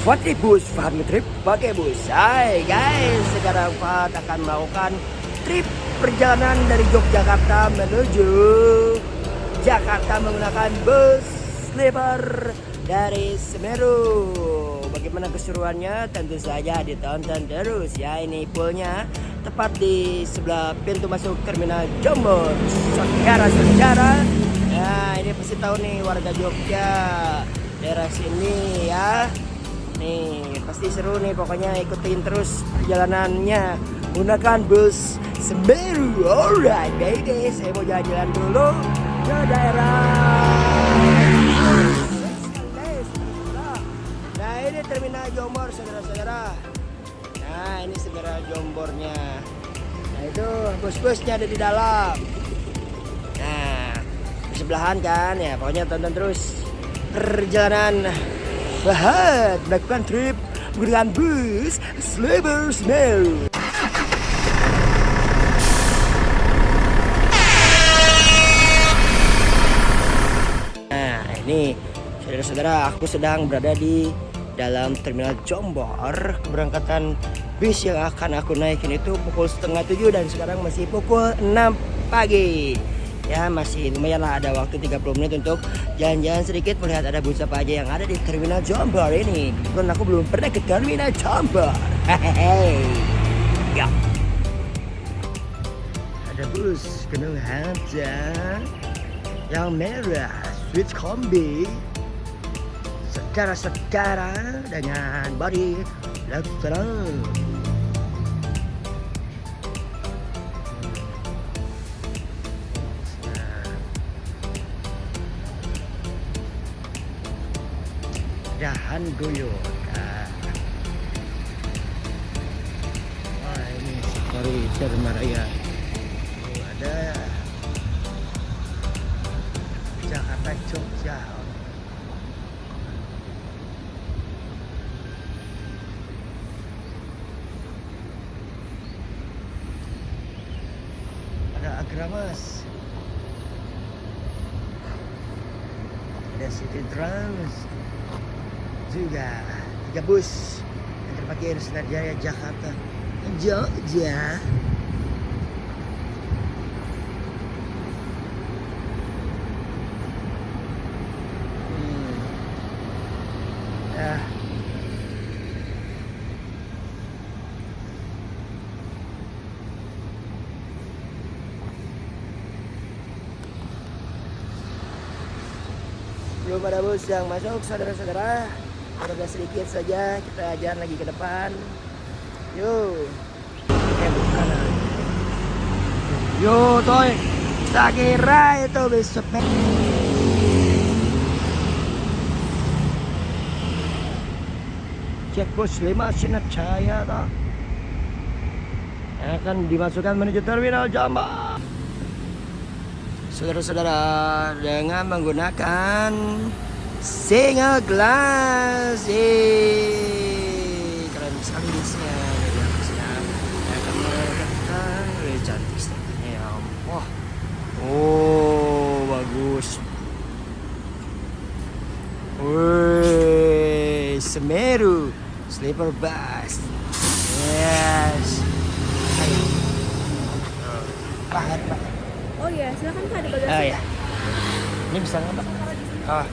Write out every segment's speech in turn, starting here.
Fahad trip bus, Fahad ngetrip pakai bus. Hai guys, sekarang Fahad akan melakukan trip perjalanan dari Yogyakarta menuju Jakarta menggunakan bus sleeper dari Semeru. Bagaimana keseruannya? Tentu saja ditonton terus ya. Ini poolnya tepat di sebelah pintu masuk terminal Jombor. Saudara-saudara, nah ini pasti tahu nih warga Jogja daerah sini ya. Nih pasti seru nih, pokoknya ikutin terus perjalanannya gunakan bus Semeru. Alright baby, saya mau jalan-jalan dulu ke daerah. Nah ini terminal Jombor saudara-saudara. Nah ini segera Jombornya. Nah itu bus-busnya ada di dalam. Nah sebelahan kan ya, pokoknya tonton terus perjalanan Fahad melakukan trip menggunakan bus sleeper Semeru. Nah ini saudara-saudara, aku sedang berada di dalam terminal Jombor. Keberangkatan bis yang akan aku naikin itu pukul 6:30 dan sekarang masih pukul 6 pagi. Ya masih lumayan lah, ada waktu 30 menit untuk jalan-jalan sedikit melihat ada bus apa aja yang ada di terminal Jombor ini. Kebetulan aku belum pernah ke terminal Jombor. Hehehe. Ya. Ada bus Gunung Harja yang merah switch kombi. Saudara-saudara dengan body Lexus. Dahan Goyo. Wah ini Safari Dharma Raya. Ada Jakarta Jogja. Ada Agramas. Ada City Trans. Juga 3 bus yang terpakai di Senarjaya Jakarta Jogja. Ya. Belum ada bus yang masuk saudara-saudara. Udah sedikit saja, kita jalan lagi ke depan. Yo. Yo, toy. Tak kira itu besok. Cek bus 5 Sinatjaya toh. Akan dimasukkan menuju terminal Jombor. Saudara-saudara, dengan menggunakan single glass. Keren sekali bisnya. Jadi aku sedang akan menggunakan cantik sekali ya. Wah. Oh bagus. Wih, Semeru sleeper bus. Yes. Pak. Oh iya, silakan Kak, ada bagasi. Oh ya. Ini bisa nggak Pak? Oh.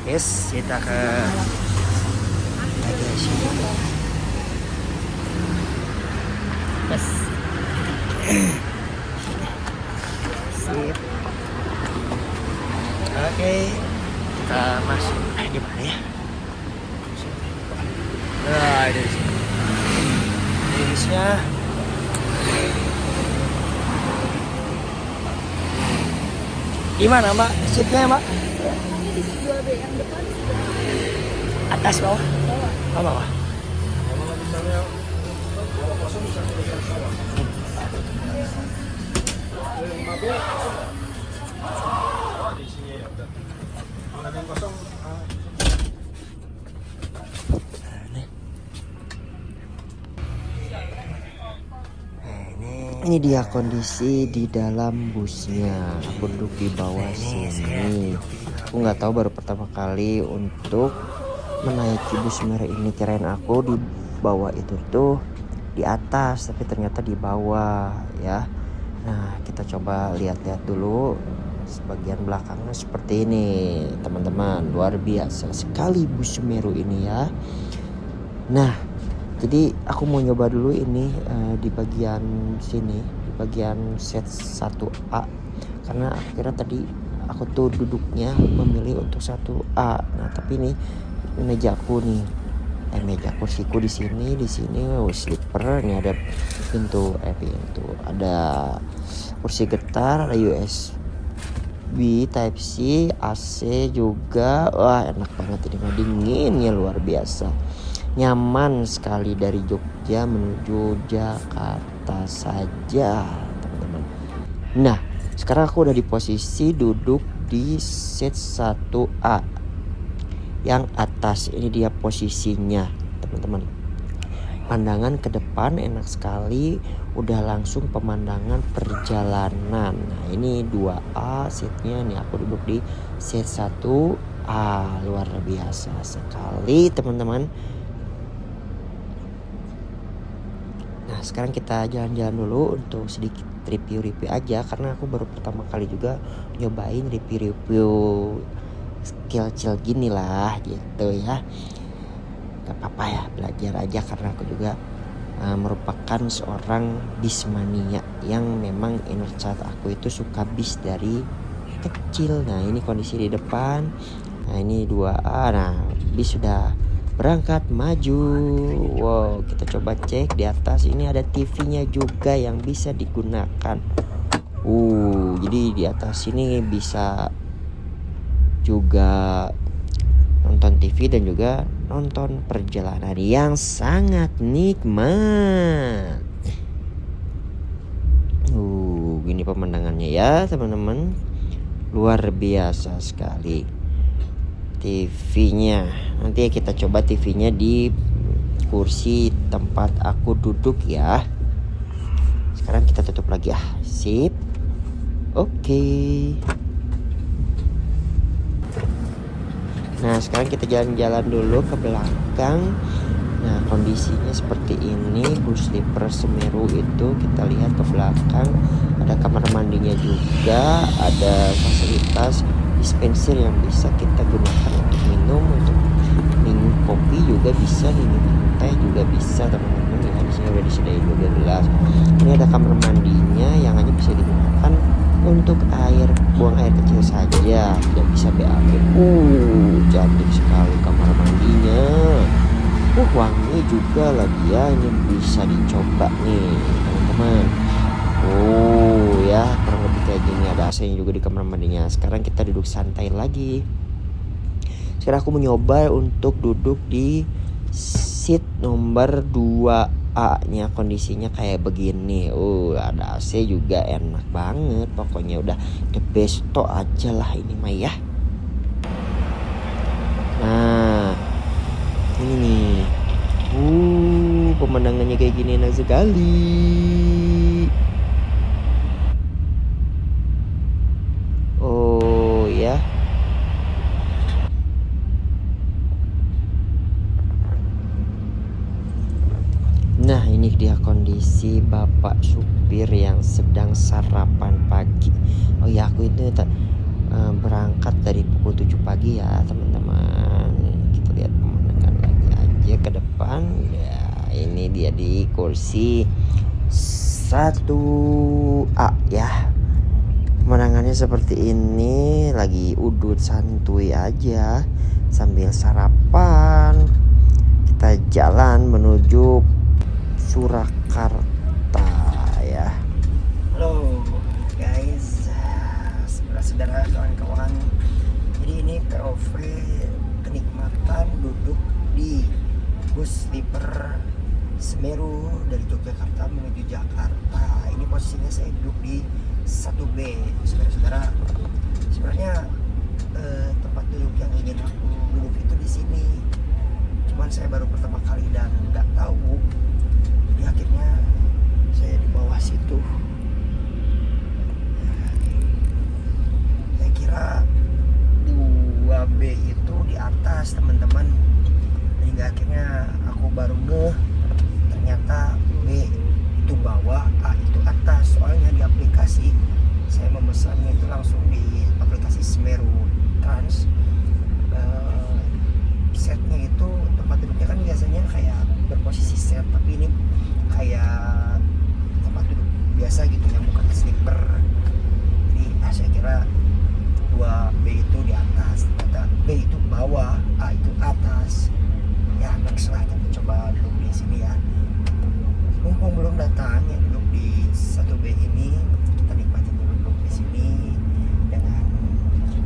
Yes, kita ke bagasi. Yes. Sip. Oke, kita masuk. Di mana ya? Nah, di sini. Jenisnya. Di mana Mbak? Seatnya Mbak? Ini di 2B yang depan sudah Atas bawah? bawah. Oh, bawah. Ini dia kondisi di dalam busnya. Aku duduk di bawah sini. Aku nggak tahu, baru pertama kali untuk menaiki bus merah ini. Kirain aku di bawah itu tuh di atas, tapi ternyata di bawah ya. Nah, kita coba lihat-lihat dulu sebagian belakangnya seperti ini, teman-teman. Luar biasa sekali bus Semeru ini ya. Nah, jadi aku mau nyoba dulu ini di bagian sini, di bagian set 1A. Karena akhirnya tadi aku tuh duduknya memilih untuk 1A. Nah, tapi ini meja kursiku di sini sleeper. Ini ada pintu, ada kursi getar, ada USB Type C, AC juga. Wah, enak banget ini mah, dinginnya luar biasa. Nyaman sekali dari Jogja menuju Jakarta saja, teman-teman. Nah, sekarang aku udah di posisi duduk di set 1A yang atas. Ini dia posisinya, teman-teman. Pandangan ke depan enak sekali, udah langsung pemandangan perjalanan. Nah, ini 2A seatnya nih, aku duduk di set 1A. Luar biasa sekali, teman-teman. Nah, sekarang kita jalan-jalan dulu untuk sedikit review aja, karena aku baru pertama kali juga nyobain review skill gini lah gitu ya. Gak apa-apa ya, belajar aja, karena aku juga merupakan seorang bismania yang memang inner child aku itu suka bis dari kecil. Nah, ini kondisi di depan. Nah, ini 2A. Nah, bis sudah berangkat maju. Wow, kita coba cek di atas. Ini ada TV-nya juga yang bisa digunakan. Jadi di atas ini bisa juga nonton TV dan juga nonton perjalanan yang sangat nikmat. Gini pemandangannya ya, teman-teman. Luar biasa sekali TV-nya. Nanti kita coba TV-nya di kursi tempat aku duduk ya. Sekarang kita tutup lagi ya. Sip. Oke. Nah, sekarang kita jalan-jalan dulu ke belakang. Nah, kondisinya seperti ini. Bus sleeper Semeru itu kita lihat ke belakang, ada kamar mandinya juga, ada fasilitas dispenser yang bisa kita gunakan untuk minum kopi juga bisa, minum teh juga bisa, teman-teman ya. Di sini udah disediain juga gelas. Ini ada kamar mandinya yang hanya bisa digunakan untuk buang air kecil saja, tidak bisa BAB. Cantik sekali kamar mandinya. Wangi juga lagi ya, ini bisa dicoba nih, teman-teman. Ya, kurang lebih kayak gini. Ada AC-nya juga di kamar mandinya. Sekarang kita duduk santai lagi. Sekarang aku mencoba untuk duduk di seat nomor 2A nya. Kondisinya kayak begini. Ada AC juga, enak banget. Pokoknya udah the best aja lah ini mah ya. Nah, ini nih. Pemandangannya kayak gini enak sekali. Ya. Nah, ini dia kondisi bapak supir yang sedang sarapan pagi. Aku itu berangkat dari pukul 7 pagi ya, teman-teman. Kita lihat pemandangan lagi aja ke depan. Ya, ini dia di kursi 1A ya. Pemandangannya seperti ini, lagi udut santuy aja sambil sarapan. Kita jalan menuju Surakarta ya. Halo guys, saudara kawan-kawan. Jadi ini POV kenikmatan duduk di bus sleeper Semeru dari Yogyakarta menuju Jakarta. Ini posisinya saya duduk di 1B. Saudara-saudara, sebenarnya tempat duduk yang ingin aku duduk itu di sini. Cuman saya baru pertama kali dan nggak tahu. Jadi akhirnya saya di bawah situ. Saya kira 2B itu di atas, teman-teman. hingga akhirnya aku baru ternyata B itu bawah, A itu atas. Soalnya di aplikasi saya memesannya itu langsung di aplikasi Semeru Trans. Setnya itu tempat duduknya kan biasanya kayak berposisi set, tapi ini kayak tempat duduk biasa gitu ya, bukan sleeper. Jadi saya kira 2B itu di atas, ternyata B itu bawah, A itu atas. Ya next lah, kita coba duduk di sini ya. Mumpung belum datang yang duduk di 1B ini, kita nikmati dulu duduk di sini dengan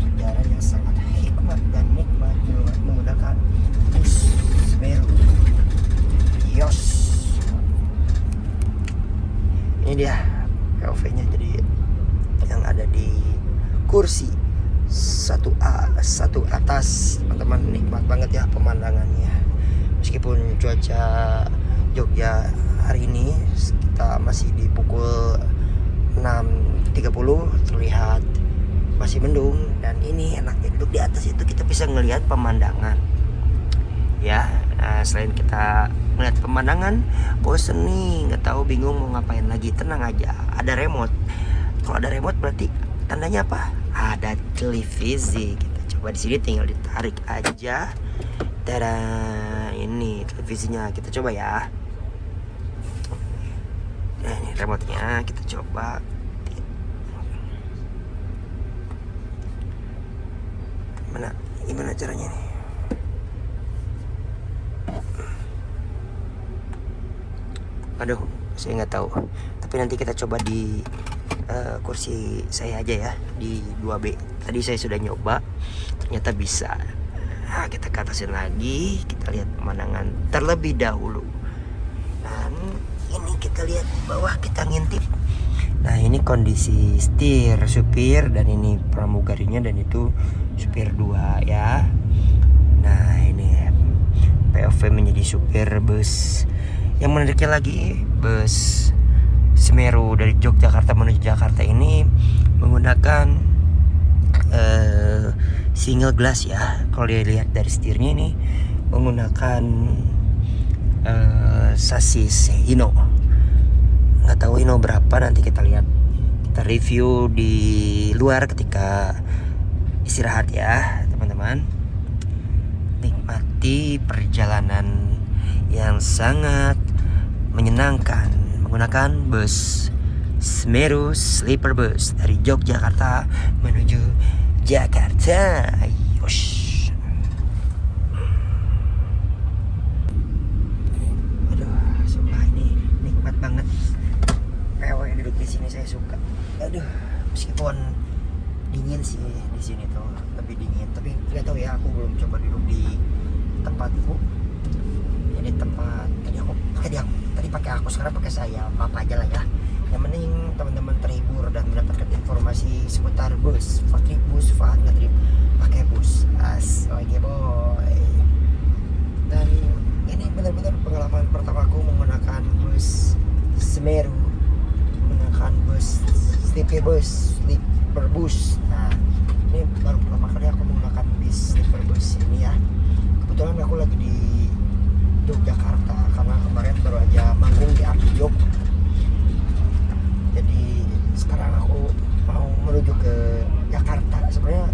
perjalanan yang sangat hikmat dan nikmat menggunakan bus Semeru. Yos. Ini dia POV-nya, jadi yang ada di kursi 1A, 1 atas, teman-teman. Nikmat banget ya pemandangannya. Meskipun cuaca Jogja hari ini kita masih di pukul 6.30, terlihat masih mendung, dan ini enaknya duduk di atas itu kita bisa ngelihat pemandangan ya. Nah, selain kita melihat pemandangan, bosen nih, nggak tahu, bingung mau ngapain lagi, tenang aja, ada remote. Kalau ada remote berarti tandanya apa? Ada televisi. Kita coba di sini, tinggal ditarik aja. Tada, ini televisinya, kita coba ya. Nah, ini remote-nya, kita coba. Gimana caranya nih? Aduh, saya nggak tahu. Tapi nanti kita coba di kursi saya aja ya, di 2B. Tadi saya sudah nyoba, ternyata bisa. Nah, kita ke atasin lagi, kita lihat pemandangan terlebih dahulu. Dan ini kita lihat di bawah, kita ngintip. Nah, ini kondisi setir, supir, dan ini pramugarinya, dan itu supir 2 ya. Nah, ini POV menjadi supir bus. Yang menariknya lagi, bus Semeru dari Yogyakarta menuju Jakarta ini menggunakan single glass ya. Kalau dilihat dari setirnya ini menggunakan sasis Hino. Nggak tahu Hino berapa, nanti kita lihat, kita review di luar ketika istirahat ya teman-teman. Nikmati perjalanan yang sangat menyenangkan menggunakan bus Semeru Sleeper Bus dari Yogyakarta menuju Jakarta. Yosh. Aduh, sumpah ini nikmat banget. Yang duduk di sini saya suka. Aduh, meskipun dingin sih di sini tuh, lebih dingin. Tapi nggak tahu ya, aku belum coba duduk di tempatku. Jadi tempat tadi pakai aku, sekarang pakai saya, apa aja lah ya. Yang penting teman-teman terhibur dan mendapatkan informasi seputar bus. Trip bus, nge-trip pakai bus. Oke boy. Dan ini benar-benar pengalaman pertamaku menggunakan bus Semeru, menggunakan bus sleeper bus. Nah, ini baru pertama kali aku menggunakan bis sleeper bus ini ya. Kebetulan aku lagi di Yogyakarta karena kemarin baru aja manggung di Artijog. Jadi sekarang aku mau menuju ke Jakarta. Sebenarnya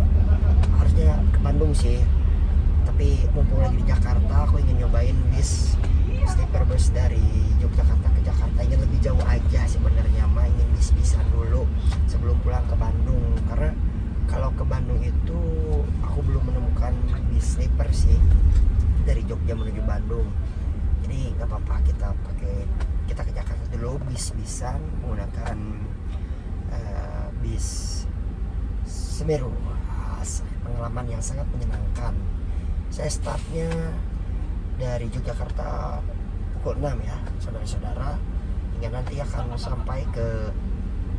harusnya ke Bandung sih, tapi mumpung lagi di Jakarta, aku ingin nyobain bis sleeper bus dari Yogyakarta ke Jakarta. Ingin lebih jauh aja sebenarnya, ingin bis-bisan dulu sebelum pulang ke Bandung. Karena kalau ke Bandung itu aku belum menemukan bis sleeper sih dari Jogja menuju Bandung. Jadi nggak apa-apa, kita ke Jakarta dulu bis-bisan menggunakan bis Semeru. Pengalaman yang sangat menyenangkan. Saya startnya dari Yogyakarta pukul 6 ya saudara-saudara, hingga nanti akan sampai ke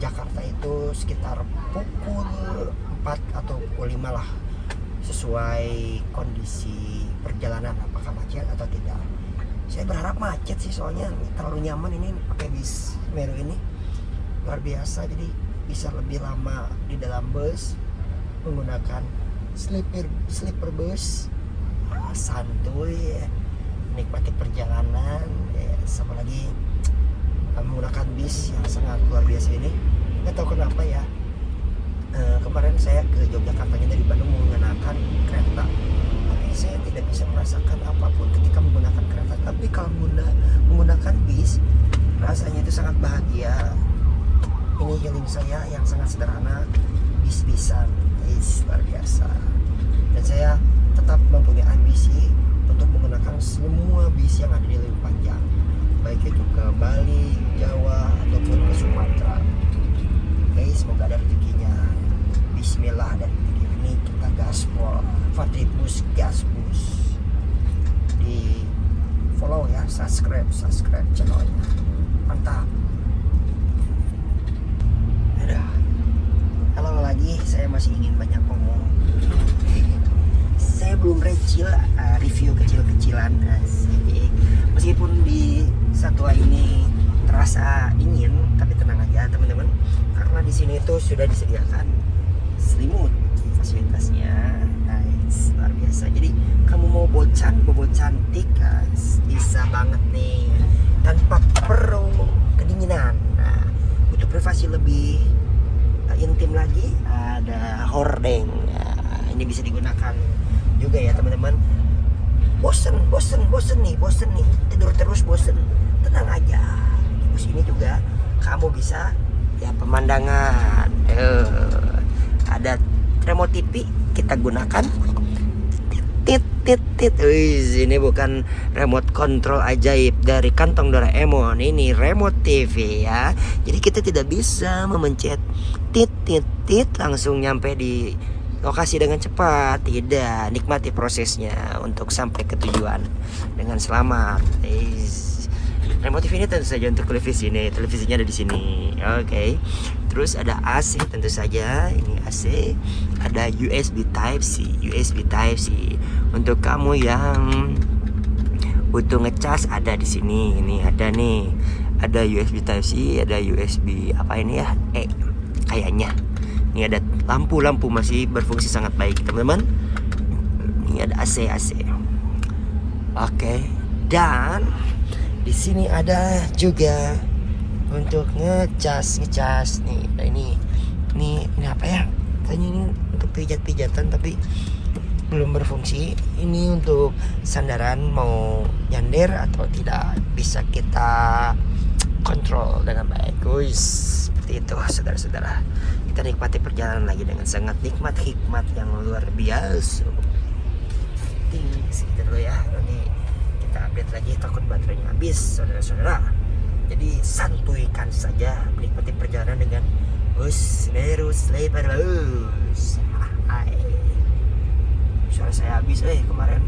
Jakarta itu sekitar pukul 4 atau pukul 5 lah, sesuai kondisi perjalanan apakah macet atau tidak. Saya berharap macet sih, soalnya terlalu nyaman ini pakai bis Semeru ini, luar biasa. Jadi bisa lebih lama di dalam bus menggunakan sleeper bus. Santuy. menikmati perjalanan, yes, apalagi menggunakan bis yang sangat luar biasa ini. Nggak tahu kenapa ya, kemarin saya ke Yogyakarta dari Bandung menggunakan kereta, tapi saya tidak bisa merasakan apapun ketika menggunakan kereta. Tapi kalau menggunakan bis, rasanya itu sangat bahagia. Ini healing saya yang sangat sederhana, bis-bisan, luar biasa. Dan saya tetap mempunyai ambisi untuk menggunakan semua bis yang ada di Lembang Panjang, baik itu ke Bali, Jawa, ataupun ke Sumatera. Oke, semoga ada rezekinya. Bismillah, dan ini kita gaspol. Fatribus Gasbus. Di follow ya, subscribe channelnya. Mantap. Kalau lagi saya masih ingin banyak ngomong. Saya belum review kecil-kecilan, asik. Meskipun di satwa ini terasa dingin, tapi tenang aja teman-teman, karena di sini tuh sudah disediakan selimut fasilitasnya, nice, luar biasa. Jadi kamu mau bobo cantik, guys, bisa banget nih, tanpa perlu kedinginan. Nah, butuh privasi lebih intim lagi, ada hordeng. Nah, ini bisa digunakan juga ya teman-teman. Bosen nih, tidur terus bosen, tenang aja. Di bus ini juga kamu bisa ya pemandangan. Ada remote TV kita gunakan. Ini bukan remote control ajaib dari kantong Doraemon, ini remote TV ya. Jadi kita tidak bisa memencet tit langsung nyampe di lokasi dengan cepat. Tidak, nikmati prosesnya untuk sampai ke tujuan dengan selamat. Remote TV ini tentu saja untuk televisi nih, televisinya ada di sini. Oke. Terus ada AC tentu saja, ini AC. Ada USB Type C. Untuk kamu yang butuh ngecas ada di sini. Ini ada nih. Ada USB Type C, ada USB apa ini ya? Kayaknya. Ini ada lampu masih berfungsi sangat baik, teman-teman. Ini ada AC. Oke. Dan di sini ada juga untuk ngecas nih. Nah, ini apa ya? Katanya ini untuk pijat-pijatan tapi belum berfungsi. Ini untuk sandaran mau nyander atau tidak, bisa kita kontrol dengan baik. Seperti itu saudara-saudara. Kita nikmati perjalanan lagi dengan sangat nikmat, hikmat yang luar biasa. Segitu dulu ya. Nanti kita update lagi, takut baterainya habis saudara-saudara. Jadi santuikan saja, menikmati perjalanan dengan bus sleeper bus. Hai. Suara saya habis kemarin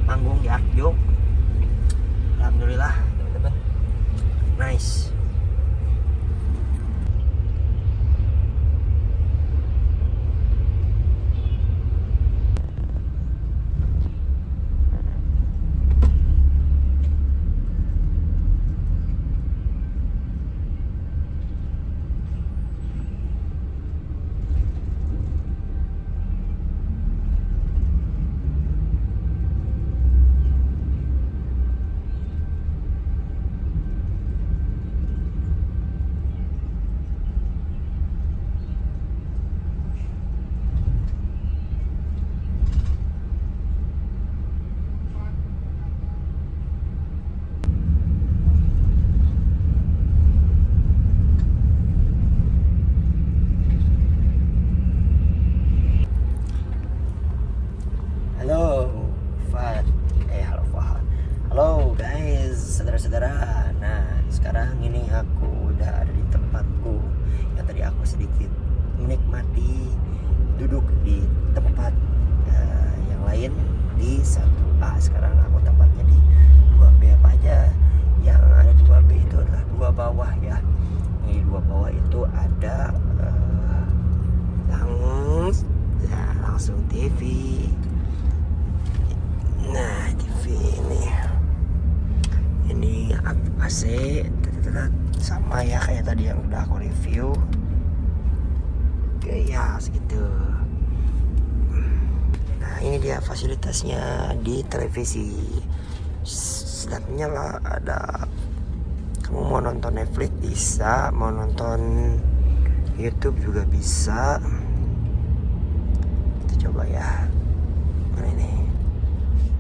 manggung di Arjok. Alhamdulillah teman-teman. Nice. Halo guys, saudara-saudara. Nah, sekarang ini aku udah ada di tempatku. Yang tadi aku sedikit menikmati duduk di tempat yang lain di 1A. Sekarang aku tempatnya di 2B. Apa aja yang ada 2B itu adalah 2 bawah ya. Di 2 bawah itu ada langsung TV. Nah, TV ini AC sama ya kayak tadi yang udah aku review. Oke ya segitu. Nah, ini dia fasilitasnya di televisi. sedang nyala. Ada kamu mau nonton Netflix bisa, mau nonton YouTube juga bisa. Kita coba ya. Mana ini?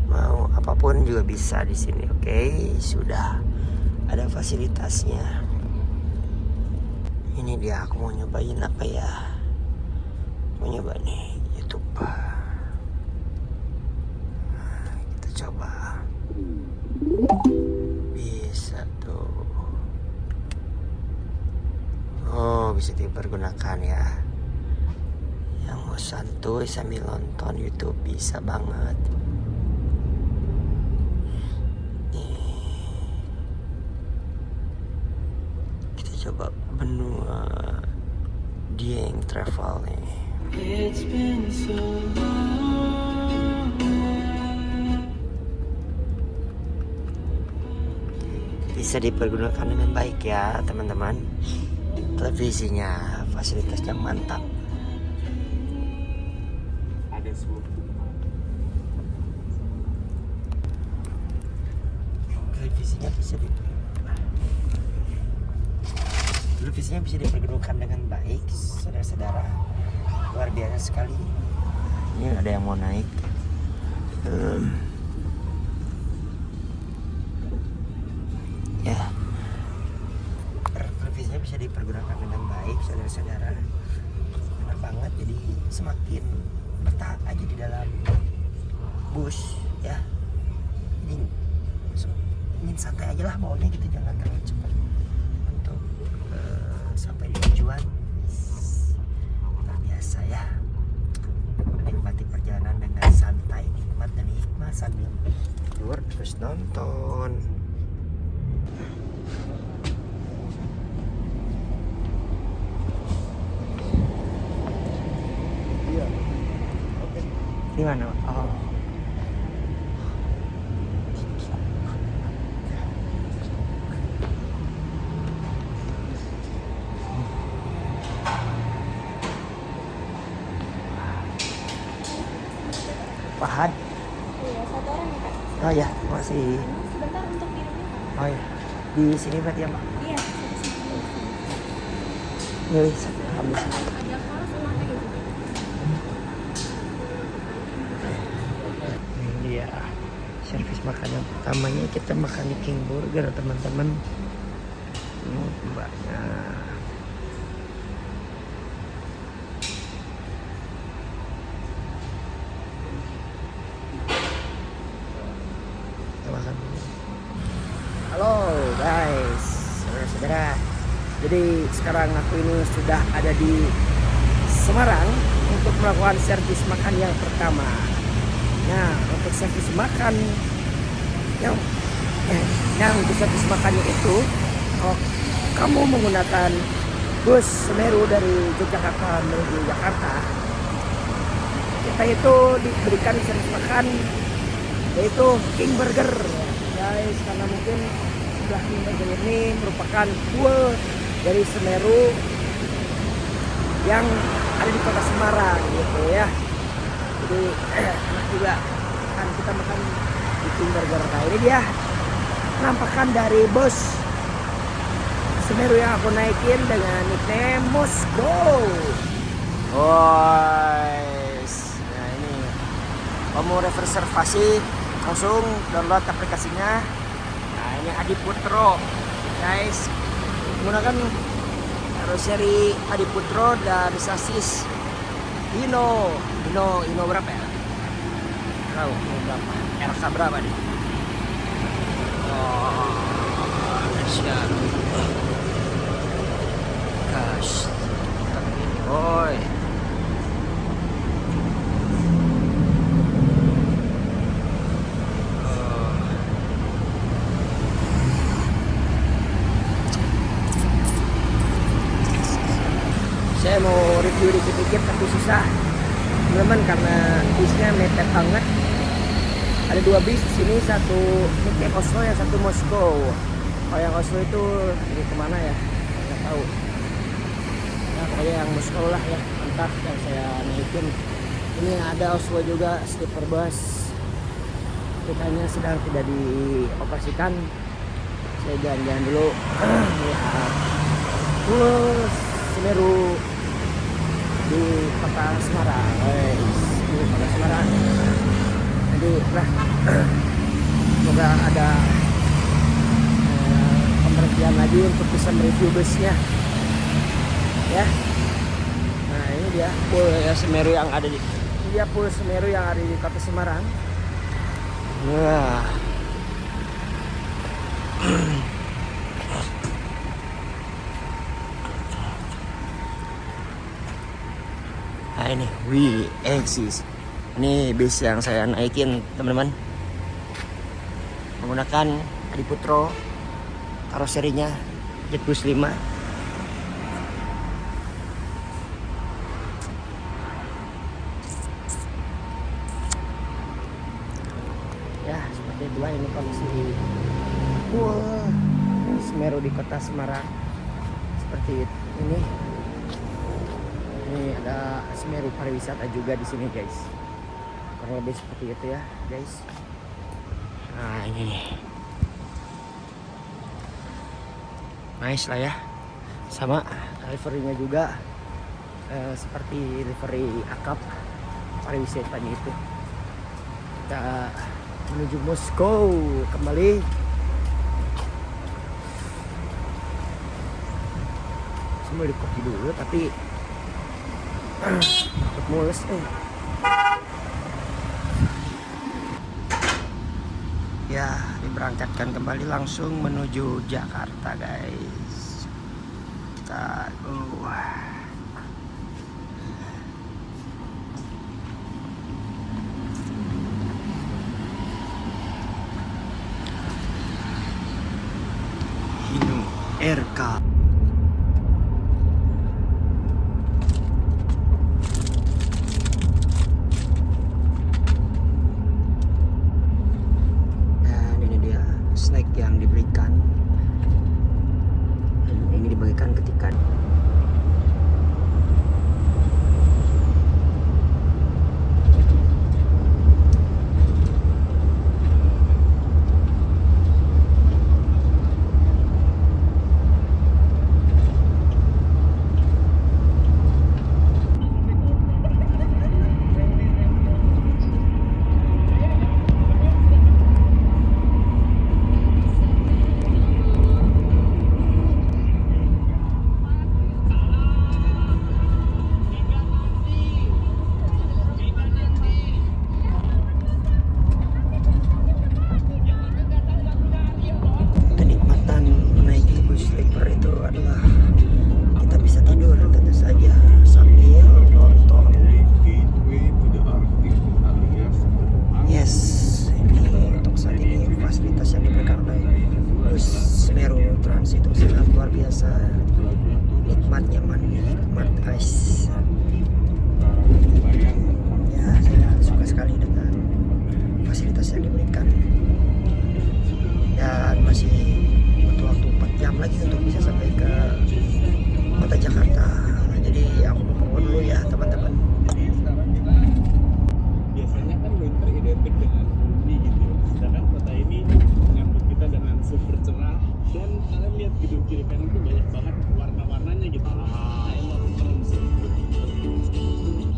Mau apapun juga bisa di sini. Oke, sudah ada fasilitasnya. Ini dia, aku mau nyobain apa ya? Mau nyoba nih YouTube. Kita coba. Bisa tuh. Oh, bisa dipergunakan ya. Yang mau santuy sambil nonton YouTube bisa banget. Nih. Kita coba benua Dieng Travel nih. Bisa dipergunakan dengan baik ya teman-teman. Televisinya fasilitasnya mantap. Ada televisinya bisa dipergunakan dengan baik, saudara-saudara. Luar biasa sekali. Ini ada yang mau naik. Ya, televisinya bisa dipergunakan dengan baik, saudara-saudara. Enak banget, jadi semakin betah aja di dalam bus, ya. Jadi ingin santai aja lah bawanya gitu, jangan terlalu cepat untuk sampai di tujuan. Luar biasa ya, menikmati perjalanan dengan santai, nikmat dan hikmah sambil tidur terus nonton. Di mana? Oh. Fahad. Iya, 1 orang ya Kak. Oh ya, masih. Sebentar untuk minumnya. Oh ya, di sini berarti ya Mbak? Iya. Milih habis. Ada kolas sama teh gitu. Ini dia servis makanan pertamanya, kita makan di King Burger teman-teman. Ini Mbaknya. Halo guys, saudara-saudara. Jadi sekarang aku ini sudah ada di Semarang untuk melakukan servis makan yang pertama. Nah, untuk servis makan yang untuk servis makannya itu, kalau kamu menggunakan bus Semeru dari Yogyakarta menuju Jakarta, kita itu diberikan servis makan yaitu King Burger. Guys, karena mungkin sebelah King Burger ini merupakan kue dari Semeru yang ada di kota Semarang gitu ya. Jadi enak juga kan kita makan di King Burger. Nah, ini dia penampakan dari bus Semeru yang aku naikin dengan nickname Mosgo. Guys, nah ini kamu reservasi langsung download aplikasinya. Nah, ini Adi Putro guys, menggunakan seri Adi Putro dan sasis Hino berapa ya? Tahu berapa? RK berapa nih? Oh, siap. Gosh, boy. Saya mau review dikit-dikit tapi susah teman-teman karena bisnya mepet banget. Ada 2 bis di sini, satu ini Oslo, yang satu Moskow. Kalau yang Oslo itu ini kemana ya? Nggak tahu. Nah, pokoknya yang Moskow lah ya, mantap yang saya naikin. Ini ada Oslo juga sleeper bus. APK-nya sedang tidak dioperasikan. Saya jalan-jalan dulu melihat Pulau Semeru di kota Semarang, guys. Di kota Semarang. Jadi lah, semoga ada pemberhentian lagi untuk bisa mereview busnya, ya. Nah ini dia Pulau Semeru yang ada di Pulau Semeru yang ada di kota Semarang. Nah. Nah ini We Exist. Ini bis yang saya naikin teman-teman, menggunakan Adiputro karoserinya Jetbus 5. Ya seperti itulah ini kondisi Semeru di kota Semarang. Seperti ini. Ini ada Semeru pariwisata juga di sini, guys. Kurang lebih seperti itu ya, guys. Nah ini nih, nice lah ya. Sama liverynya juga seperti livery akap pariwisatanya itu. Kita menuju Moskow kembali. Semua di kopi dulu tapi takut mules ya. Diberangkatkan kembali langsung menuju Jakarta, guys. Kita Hino RK. Snack yang diberikan ini dibagikan ketika nikmat, nyaman, nikmat, guys. Ya, saya suka sekali dengan fasilitas yang diberikan. Dan masih butuh waktu 4 jam lagi untuk bisa sampai ke kota Jakarta. Jadi aku mau dulu ya teman-teman. Biasanya kan winter identik dengan bumi gitu ya. Sedangkan kota ini menyambut kita dengan super cerah. Dan kalian lihat gedung kiri kanan itu banyak banget warna-warnanya gitu. I love it.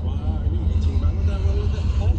Wah, ini matching banget sama lu kan?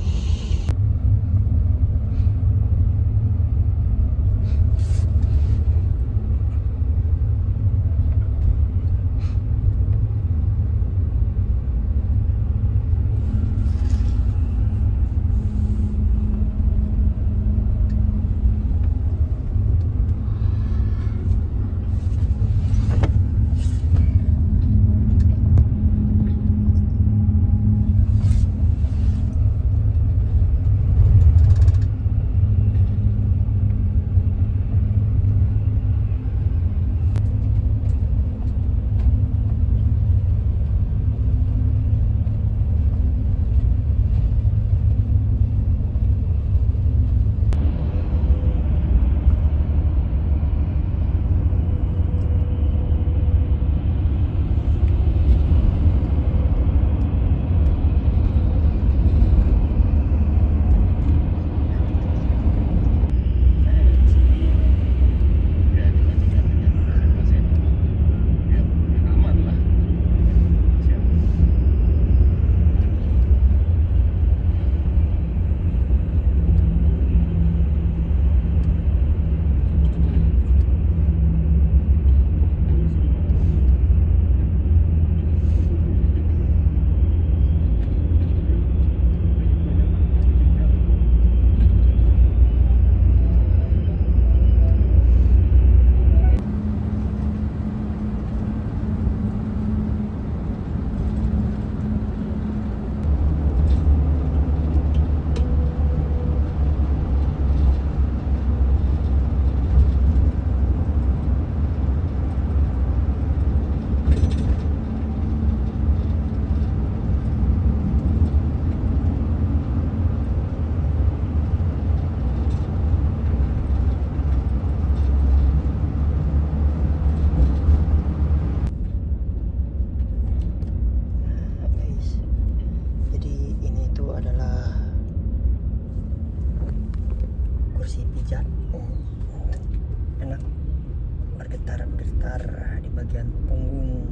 derajat. Enak, bergetar di bagian punggung.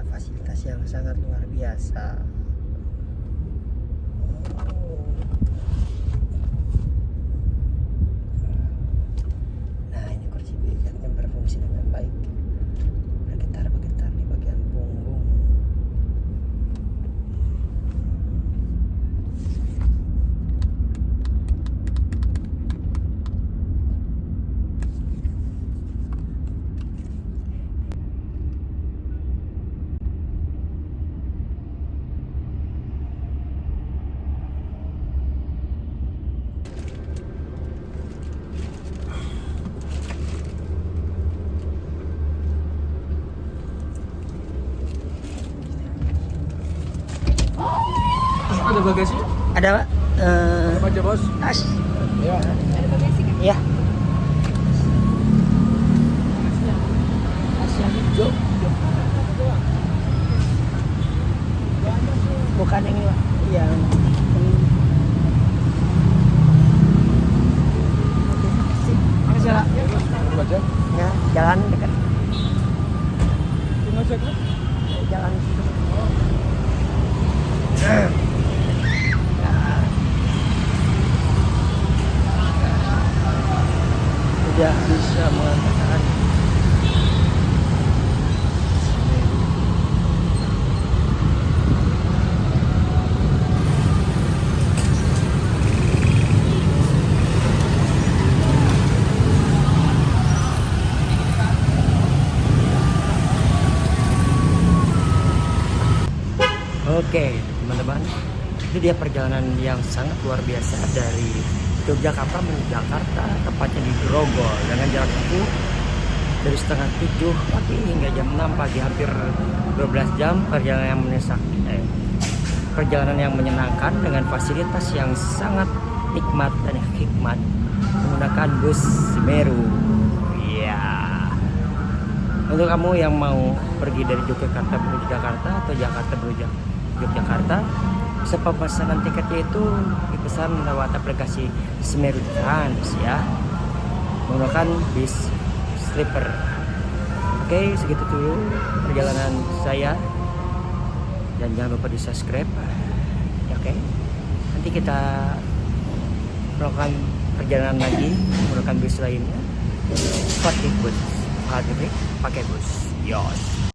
Fasilitas yang sangat luar biasa. Nah, ini kursi pijatnya berfungsi dengan baik. Bergetar di bagian punggung. Ada bagasi? Ada Pak? Apa aja bos? Tas. Ya. Ada bagasi kan? Ya. Tas yang hijau. Bukan yang ini Pak. Yang makasih Pak. Baca. Ya, jalan dekat. Tinggal cek. Jalan situ. Tidak bisa mengatakan Oke, teman-teman, itu dia perjalanan yang sangat luar biasa dari Yogyakarta menuju Jakarta, tepatnya di Grogol, dengan jarak tempuh dari setengah 7 pagi hingga jam 6 pagi, hampir 12 jam. Perjalanan yang menyenangkan dengan fasilitas yang sangat nikmat dan hikmat menggunakan bus Semeru. Ya, untuk kamu yang mau pergi dari Yogyakarta menuju Jakarta atau Jakarta menuju Yogyakarta, bisa pemesanan tiketnya itu dipesan lewat aplikasi Semeru Trans ya, menggunakan bis sleeper. Oke, segitu dulu perjalanan saya, dan jangan lupa di subscribe. Oke, nanti kita melakukan perjalanan lagi menggunakan bis lainnya. Pakai bus, pakai bus, yos.